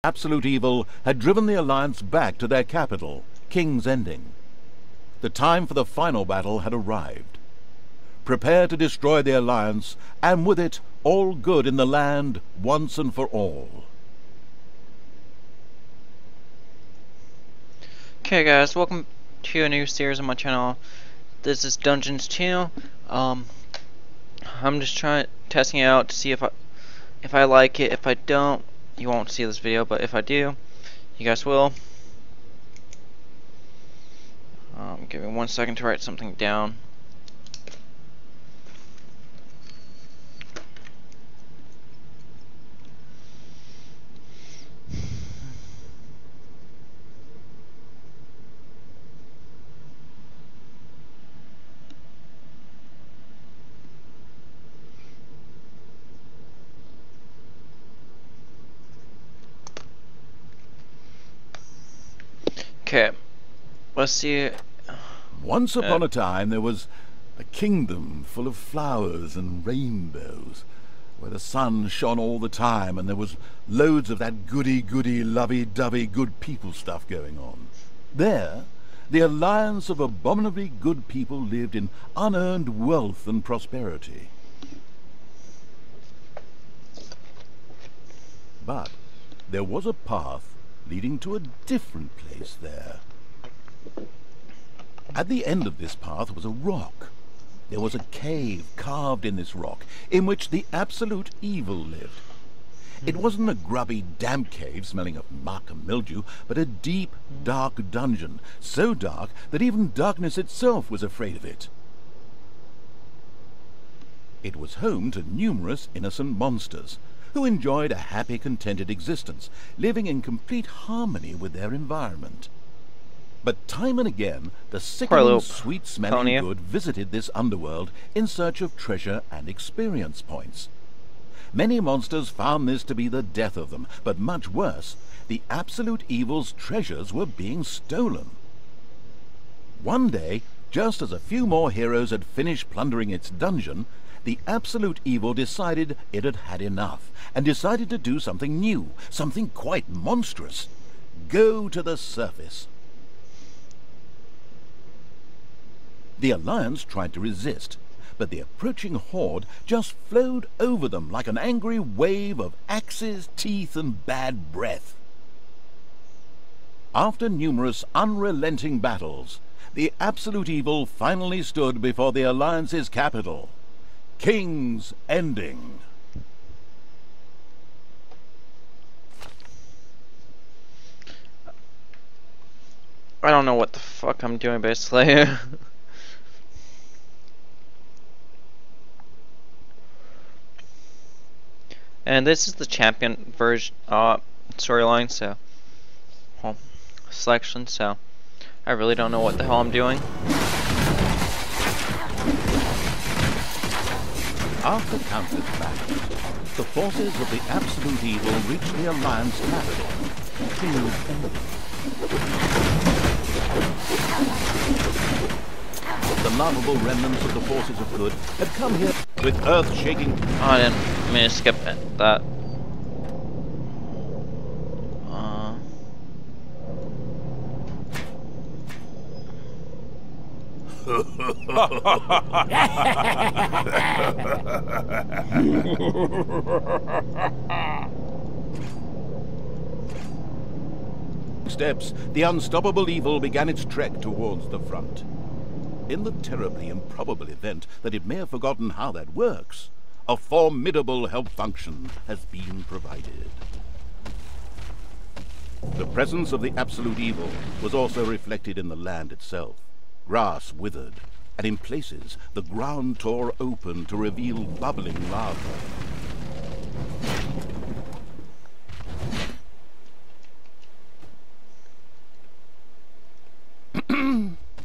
Absolute evil had driven the Alliance back to their capital, King's Ending. The time for the final battle had arrived. Prepare to destroy the Alliance, and with it, all good in the land once and for all. Okay guys, welcome to a new series on my channel. This is Dungeons 2. I'm just testing it out to see if I like it. If I don't, you won't see this video, but if I do, you guys will. Give me 1 second to write something down. Okay, let's see. Once upon a time there was a kingdom full of flowers and rainbows, where the sun shone all the time and there was loads of that goody-goody, lovey-dovey good people stuff going on. There, the alliance of abominably good people lived in unearned wealth and prosperity. But there was a path leading to a different place there. At the end of this path was a rock. There was a cave carved in this rock, in which the absolute evil lived. It wasn't a grubby, damp cave smelling of muck and mildew, but a deep, dark dungeon, so dark that even darkness itself was afraid of it. It was home to numerous innocent monsters, who enjoyed a happy, contented existence, living in complete harmony with their environment. But time and again, the sickening, sweet-smelling good visited this underworld in search of treasure and experience points. Many monsters found this to be the death of them, but much worse, the absolute evil's treasures were being stolen. One day, just as a few more heroes had finished plundering its dungeon, the absolute evil decided it had had enough, and decided to do something new, something quite monstrous. Go to the surface. The Alliance tried to resist, but the approaching horde just flowed over them like an angry wave of axes, teeth, and bad breath. After numerous unrelenting battles, the absolute evil finally stood before the Alliance's capital, King's Ending. I don't know what the fuck I'm doing basically. And this is the champion version storyline, so selection, so I really don't know what the hell I'm doing. After countless battles, the forces of the absolute evil reached the Alliance capital, King's Ending. The lovable remnants of the forces of good had come here with earth-shaking... Oh, I didn't mean to skip that. Steps, the unstoppable evil began its trek towards the front. In the terribly improbable event that it may have forgotten how that works, a formidable help function has been provided. The presence of the absolute evil was also reflected in the land itself. Grass withered, and in places the ground tore open to reveal bubbling lava.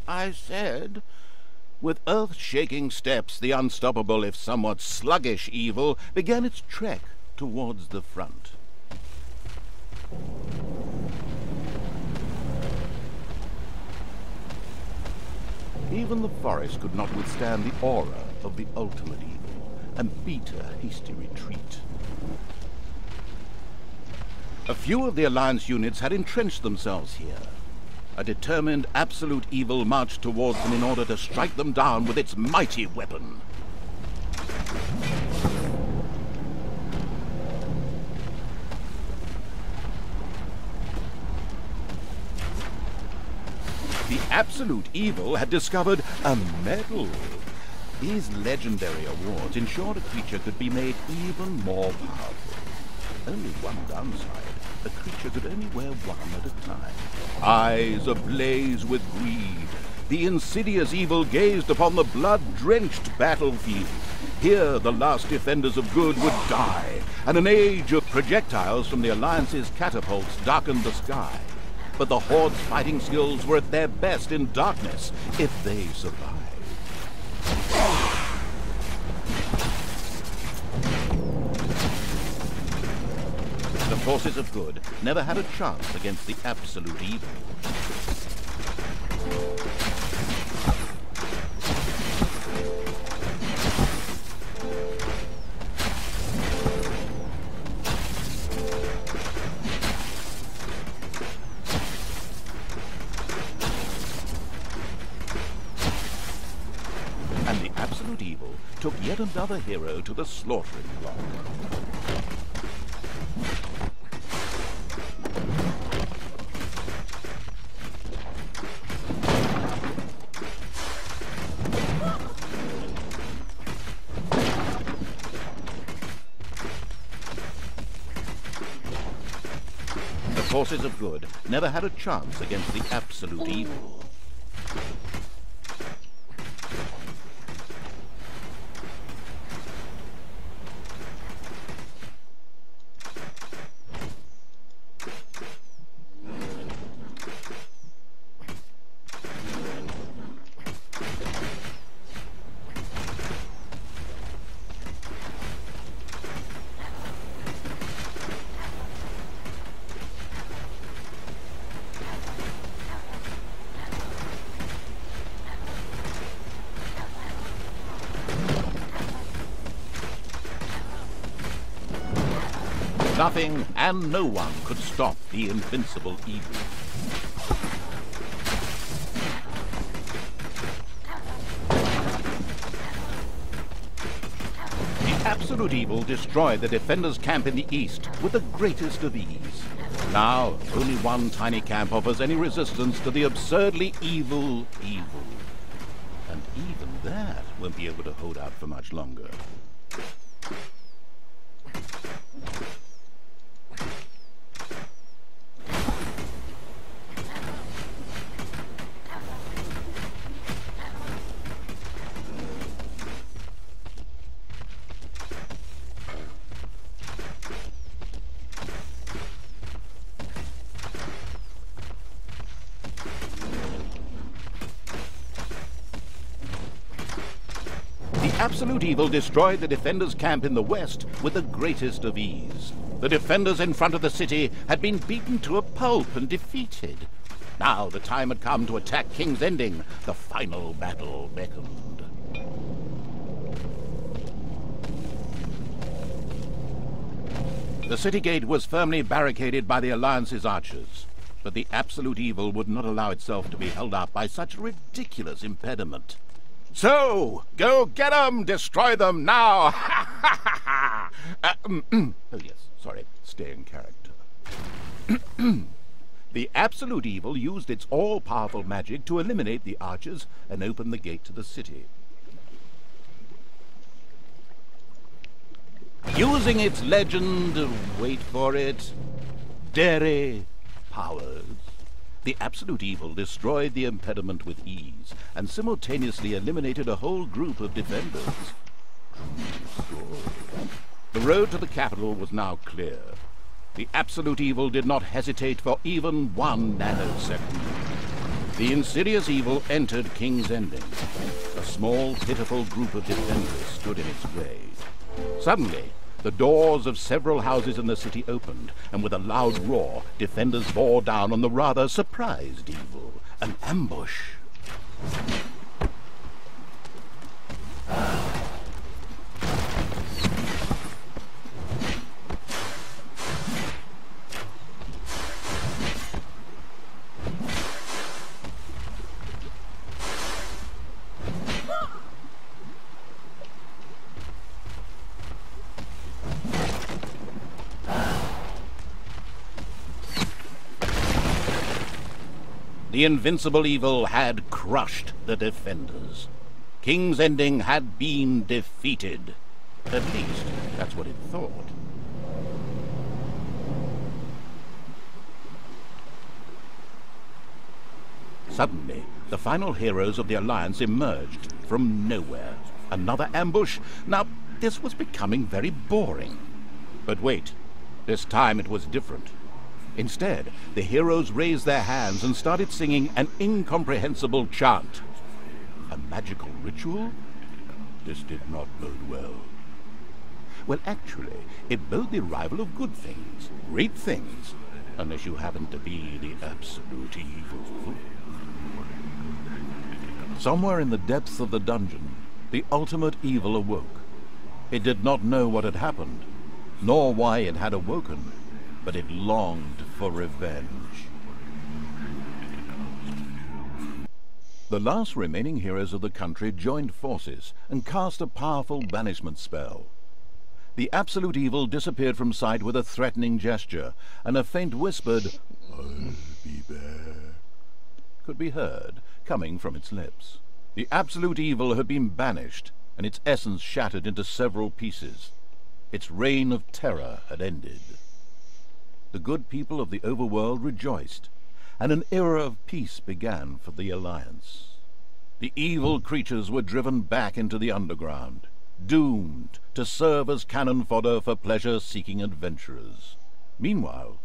I said, with earth-shaking steps, the unstoppable, if somewhat sluggish evil began its trek towards the front. Even the forest could not withstand the aura of the ultimate evil, and beat a hasty retreat. A few of the Alliance units had entrenched themselves here. A determined absolute evil marched towards them in order to strike them down with its mighty weapon. The absolute evil had discovered a medal. These legendary awards ensured a creature could be made even more powerful. Only one downside. The creature could only wear one at a time. Eyes ablaze with greed, the insidious evil gazed upon the blood-drenched battlefield. Here the last defenders of good would die, and an age of projectiles from the Alliance's catapults darkened the sky. But the Horde's fighting skills were at their best in darkness, if they survived. The forces of good never had a chance against the absolute evil. And the absolute evil took yet another hero to the slaughtering block. The forces of good never had a chance against the absolute evil. Nothing and no one could stop the invincible evil. The absolute evil destroyed the defenders' camp in the east with the greatest of ease. Now, only one tiny camp offers any resistance to the absurdly evil evil. And even that won't be able to hold out for much longer. Absolute evil destroyed the defenders' camp in the west with the greatest of ease. The defenders in front of the city had been beaten to a pulp and defeated. Now the time had come to attack King's Ending. The final battle beckoned. The city gate was firmly barricaded by the Alliance's archers, but the absolute evil would not allow itself to be held up by such a ridiculous impediment. So, go get them! Destroy them now! Ha ha ha ha! Oh yes, sorry, stay in character. The absolute evil used its all-powerful magic to eliminate the archers and open the gate to the city. Using its legend, wait for it, dairy powers, the absolute evil destroyed the impediment with ease and simultaneously eliminated a whole group of defenders. The road to the capital was now clear. The absolute evil did not hesitate for even 1 nanosecond. The insidious evil entered King's Ending. A small, pitiful group of defenders stood in its way. Suddenly, the doors of several houses in the city opened, and with a loud roar, defenders bore down on the rather surprised evil. An ambush. The invincible evil had crushed the defenders. King's Ending had been defeated. At least, that's what it thought. Suddenly, the final heroes of the Alliance emerged from nowhere. Another ambush? Now, this was becoming very boring. But wait, this time it was different. Instead, the heroes raised their hands and started singing an incomprehensible chant. A magical ritual? This did not bode well. Well, actually, it bode the arrival of good things, great things, unless you happen to be the absolute evil. Somewhere in the depths of the dungeon, the ultimate evil awoke. It did not know what had happened, nor why it had awoken, but it longed for revenge. The last remaining heroes of the country joined forces and cast a powerful banishment spell. The absolute evil disappeared from sight with a threatening gesture, and a faint whispered, "I'll be back," could be heard coming from its lips. The absolute evil had been banished, and its essence shattered into several pieces. Its reign of terror had ended. The good people of the overworld rejoiced, and an era of peace began for the Alliance. The evil creatures were driven back into the underground, doomed to serve as cannon fodder for pleasure-seeking adventurers. Meanwhile,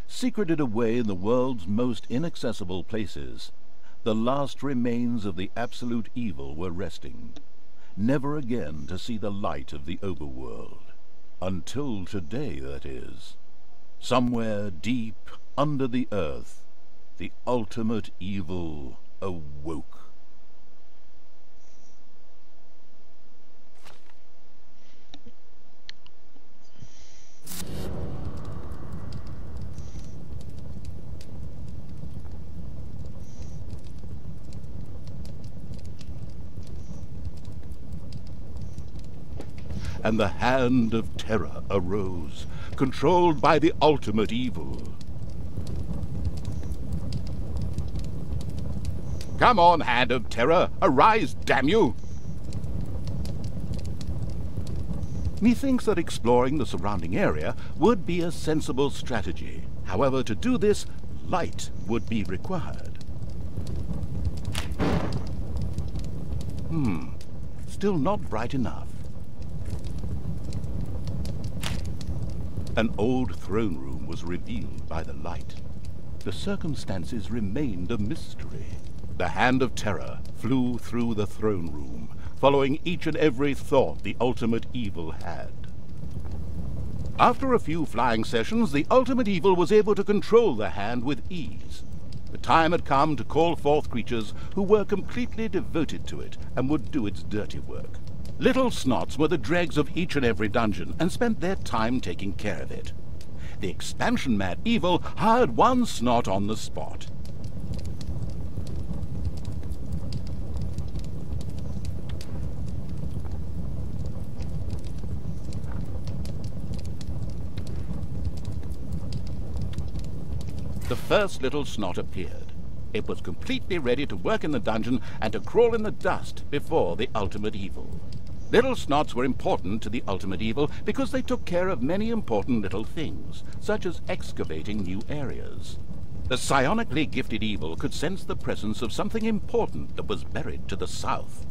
secreted away in the world's most inaccessible places, the last remains of the absolute evil were resting, never again to see the light of the overworld. Until today, that is. Somewhere deep under the earth, the ultimate evil awoke. And the hand of terror arose, controlled by the ultimate evil. Come on, hand of terror, arise, damn you! Methinks that exploring the surrounding area would be a sensible strategy. However, to do this, light would be required. Still not bright enough. An old throne room was revealed by the light. The circumstances remained a mystery. The hand of terror flew through the throne room, following each and every thought the ultimate evil had. After a few flying sessions, the ultimate evil was able to control the hand with ease. The time had come to call forth creatures who were completely devoted to it and would do its dirty work. Little snots were the dregs of each and every dungeon and spent their time taking care of it. The expansion-mad evil hired one snot on the spot. The first little snot appeared. It was completely ready to work in the dungeon and to crawl in the dust before the ultimate evil. Little snots were important to the ultimate evil because they took care of many important little things, such as excavating new areas. The psionically gifted evil could sense the presence of something important that was buried to the south.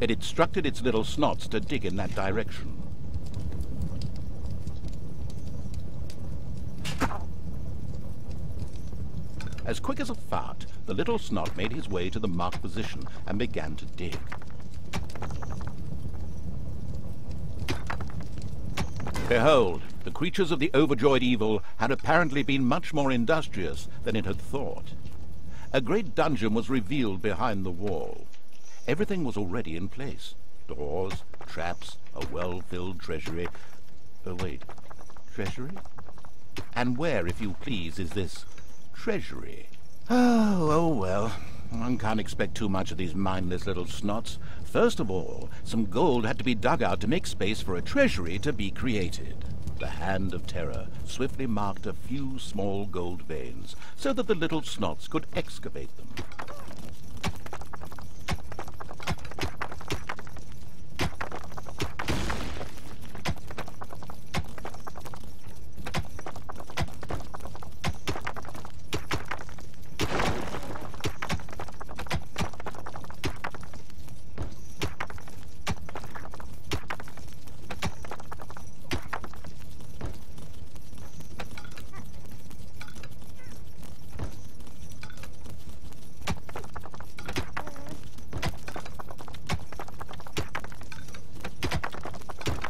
It instructed its little snots to dig in that direction. As quick as a fart, the little snot made his way to the marked position and began to dig. Behold, the creatures of the overjoyed evil had apparently been much more industrious than it had thought. A great dungeon was revealed behind the wall. Everything was already in place. Doors, traps, a well-filled treasury. Oh, wait, treasury? And where, if you please, is this treasury? Oh well. One can't expect too much of these mindless little snots. First of all, some gold had to be dug out to make space for a treasury to be created. The hand of terror swiftly marked a few small gold veins so that the little snots could excavate them.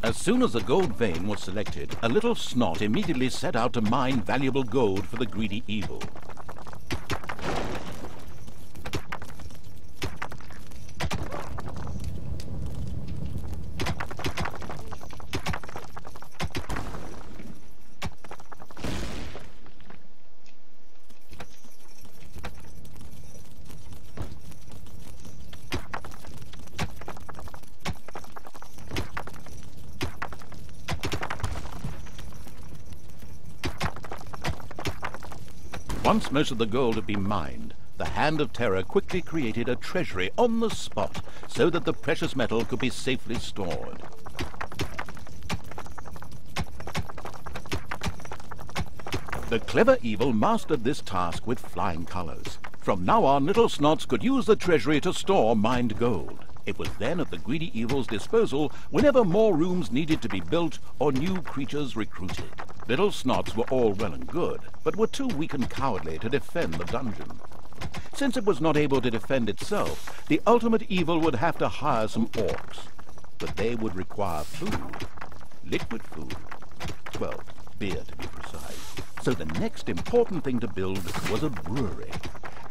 As soon as a gold vein was selected, a little snot immediately set out to mine valuable gold for the greedy evil. Once most of the gold had been mined, the Hand of Terror quickly created a treasury on the spot so that the precious metal could be safely stored. The clever evil mastered this task with flying colors. From now on, little snots could use the treasury to store mined gold. It was then at the greedy evil's disposal whenever more rooms needed to be built or new creatures recruited. Little snots were all well and good, but were too weak and cowardly to defend the dungeon. Since it was not able to defend itself, the ultimate evil would have to hire some orcs. But they would require food. Liquid food. Well, beer to be precise. So the next important thing to build was a brewery.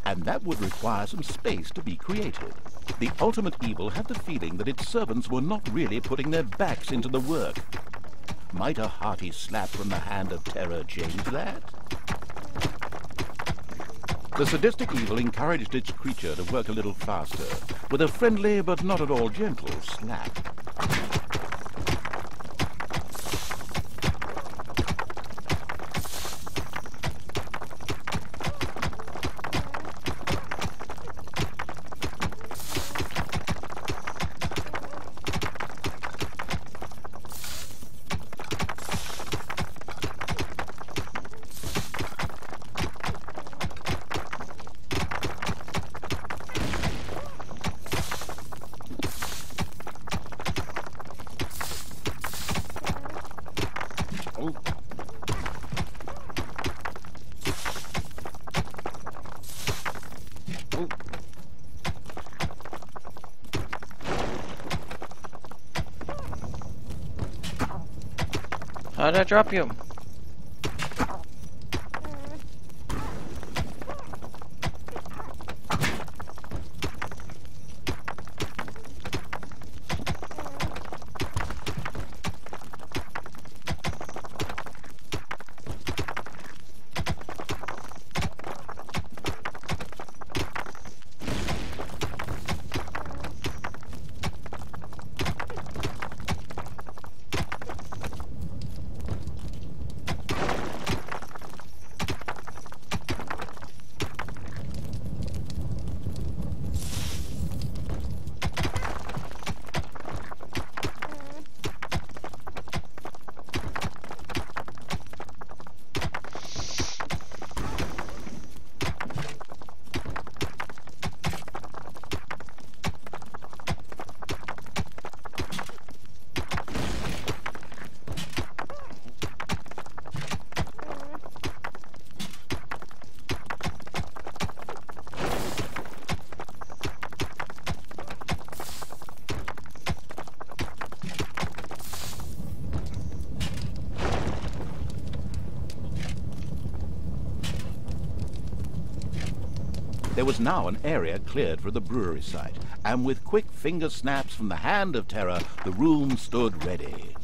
And that would require some space to be created. The ultimate evil had the feeling that its servants were not really putting their backs into the work. Might a hearty slap from the Hand of Terror change that? The sadistic evil encouraged its creature to work a little faster, with a friendly but not at all gentle slap. How did I drop you? There was now an area cleared for the brewery site, and with quick finger snaps from the Hand of Terror, the room stood ready.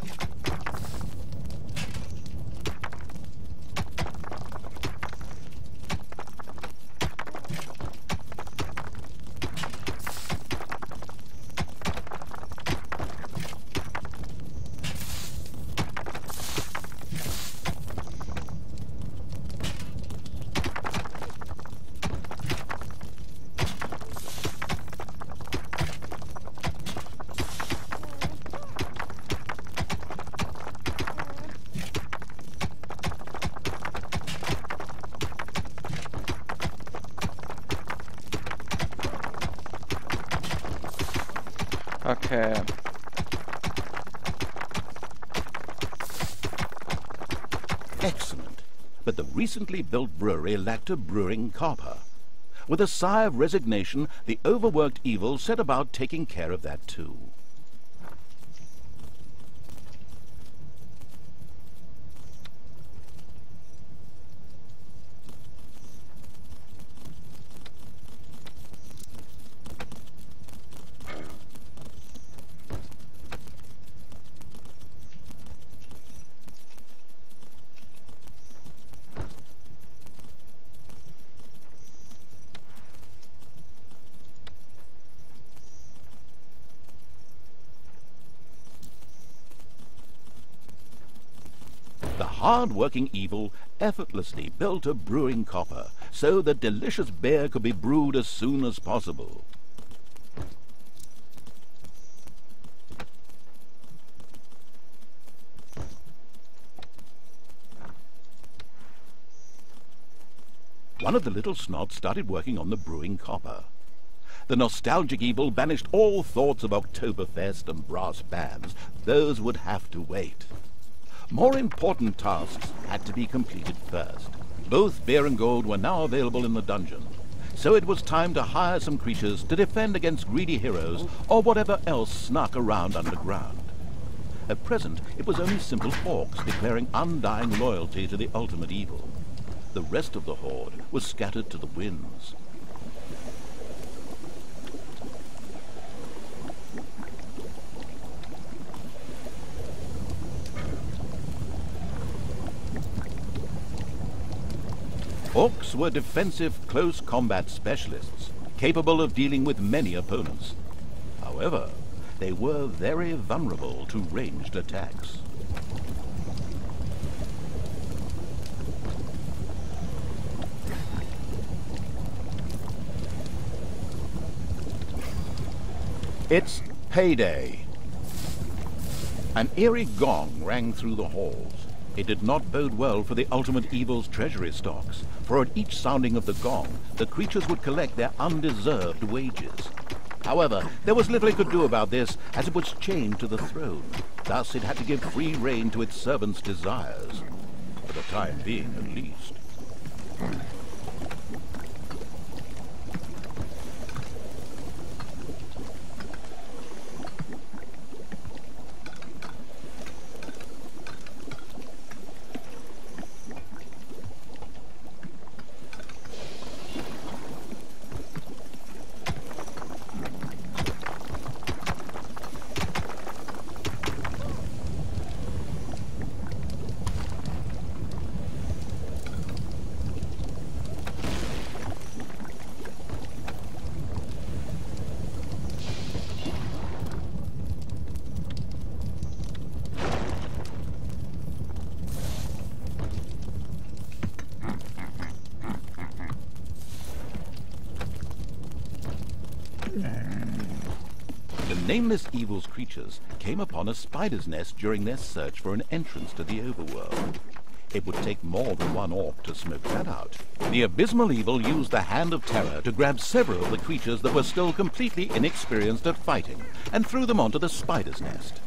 Okay. Excellent. But the recently built brewery lacked a brewing copper. With a sigh of resignation, the overworked evil set about taking care of that too. The hard-working evil effortlessly built a brewing copper so that delicious beer could be brewed as soon as possible. One of the little snots started working on the brewing copper. The nostalgic evil banished all thoughts of Oktoberfest and brass bands. Those would have to wait. More important tasks had to be completed first. Both beer and gold were now available in the dungeon, so it was time to hire some creatures to defend against greedy heroes or whatever else snuck around underground. At present, it was only simple orcs declaring undying loyalty to the ultimate evil. The rest of the horde was scattered to the winds. Orcs were defensive close combat specialists, capable of dealing with many opponents. However, they were very vulnerable to ranged attacks. It's payday. An eerie gong rang through the halls. It did not bode well for the ultimate evil's treasury stocks, for at each sounding of the gong, the creatures would collect their undeserved wages. However, there was little it could do about this, as it was chained to the throne. Thus it had to give free rein to its servants' desires, for the time being at least. The nameless evil's creatures came upon a spider's nest during their search for an entrance to the overworld. It would take more than one orc to smoke that out. The abysmal evil used the Hand of Terror to grab several of the creatures that were still completely inexperienced at fighting and threw them onto the spider's nest.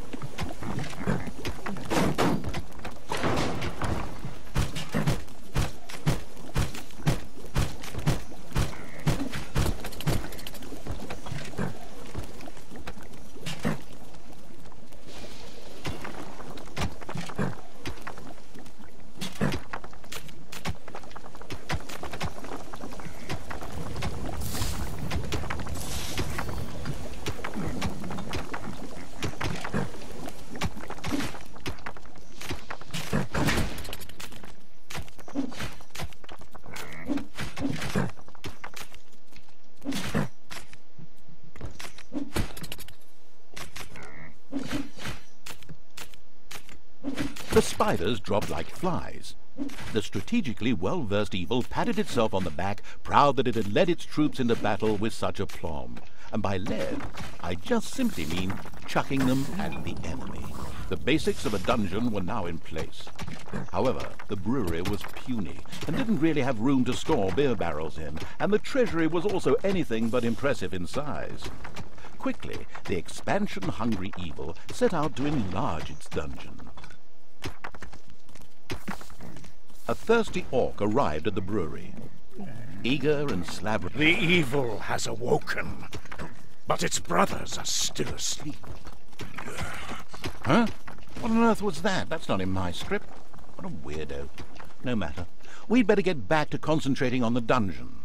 The spiders dropped like flies. The strategically well-versed evil patted itself on the back, proud that it had led its troops into battle with such aplomb. And by led, I just simply mean chucking them at the enemy. The basics of a dungeon were now in place. However, the brewery was puny and didn't really have room to store beer barrels in, and the treasury was also anything but impressive in size. quickly, the expansion-hungry evil set out to enlarge its dungeon. A thirsty orc arrived at the brewery, eager and slabbering. The evil has awoken, but its brothers are still asleep. Huh? What on earth was that? That's not in my script. What a weirdo. No matter. We'd better get back to concentrating on the dungeon.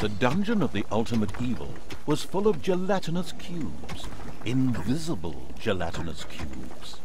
The dungeon of the ultimate evil was full of gelatinous cubes, invisible gelatinous cubes.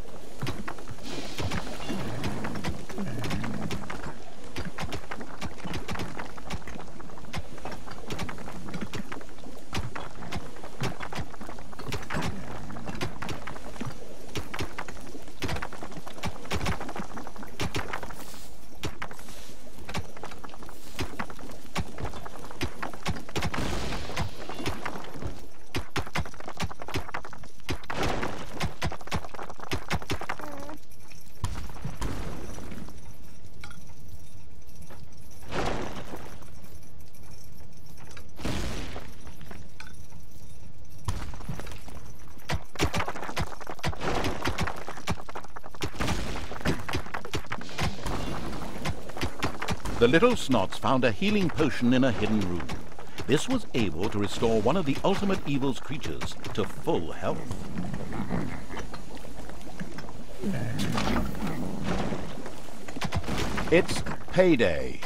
The little snots found a healing potion in a hidden room. This was able to restore one of the ultimate evil's creatures to full health. It's payday.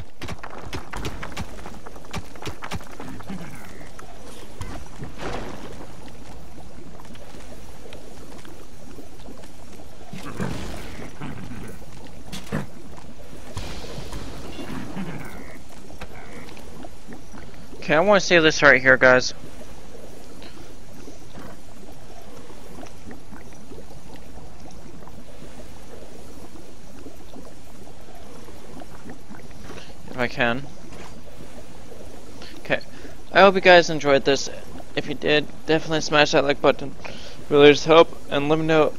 Okay, I want to say this right here, guys. If I can. Okay. I hope you guys enjoyed this. If you did, definitely smash that like button. Really just help, and let me know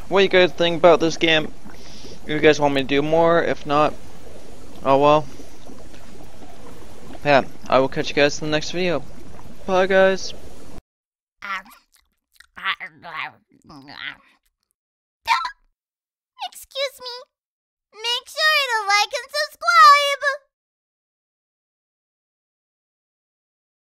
what you guys think about this game. If you guys want me to do more, if not, oh well. Yeah, I will catch you guys in the next video. Bye, guys.